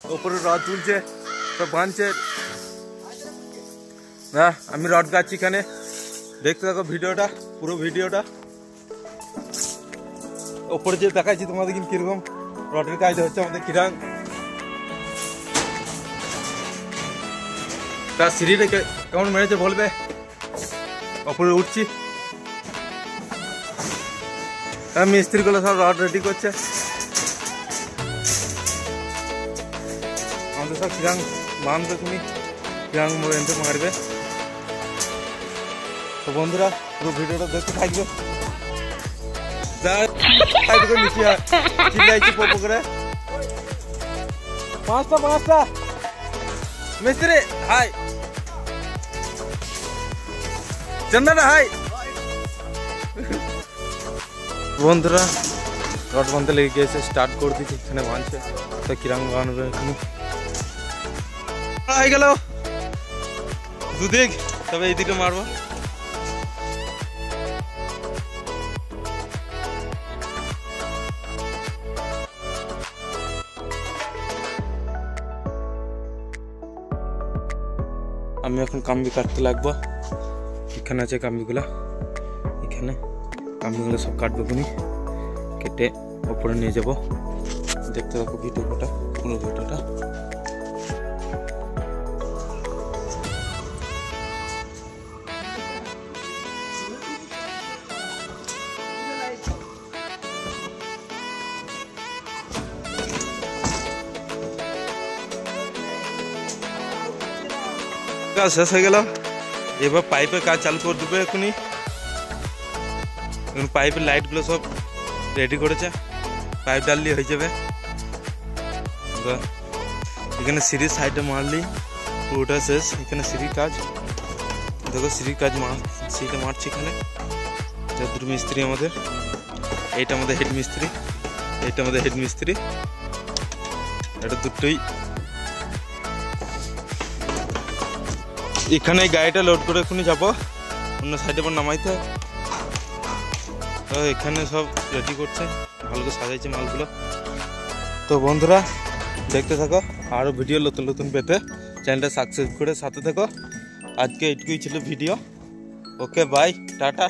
ওপরে রড তুলছে সব বাঁধছে না। আমি রড গাচ্ছি এখানে, দেখতে থাকো ভিডিওটা, পুরো ভিডিওটা। ওপরে যে দেখাচ্ছি তোমাদের কিন্তু কিরকম রডের কাজ হচ্ছে আমাদের কিরাং। তার সিঁড়িটা কেমন মেরেছে বলবে। ওপরে উঠছি, মিস্ত্রিগুলো সব রড রেডি করছে। আমাদের সব কিরাং বাঁধবে, তুমি কিরাং এনতে মারবে। তো বন্ধুরা পুরো ভিডিওটা দেখতে থাকবে। চিল্লাইছি পোপো করে পাঁচটা মিস্ত্রি হাই, চন্দনা হাই। বন্ধুরা রড বাঁধতে লেগে গিয়েছে, স্টার্ট করে দিচ্ছি, এখানে বাঁধছে। তো কিরাং বাঁধবে এখানে হয়ে গেল দুদিক, তবে এইদিকে মারবো। আমি এখন কাম্বি কাটতে লাগবো। এখানে আছে কাম্বিগুলা, এখানে কাম্বিগুলো সব কাটবো, খুনি কেটে ওপরে নিয়ে যাব। দেখতে থাকো ভিডিওটা, পুরো ভিডিওটা। কাজ শেষ হয়ে গেল, এবার পাইপের কাজ চালু করে দেবে এখনই। পাইপের লাইটগুলো সব রেডি করেছে, পাইপ ডাললি হয়ে যাবে। এখানে সিঁড়ির সাইডে মারলি পুরোটা শেষ। এখানে সিঁড়ির কাজ দেখো, সিঁড়ির কাজ সিঁড়িটা মারছি এখানে। দুটো মিস্ত্রি আমাদের, এইটা আমাদের হেড মিস্ত্রি, এইটা আমাদের হেড মিস্ত্রি। এটা দুটোই এখানে গাড়িটা লোড করে এখনই যাবো অন্য সাইডে পর নামাইতে। তো এখানে সব রেডি করছে, ভালো করে সাজাইছে মালগুলো। তো বন্ধুরা দেখতে থাকো, আরও ভিডিও নতুন নতুন পেতে চ্যানেলটা সাবস্ক্রাইব করে সাথে থাকো। আজকে এইটুকুই ছিল ভিডিও। Okay bye, tata.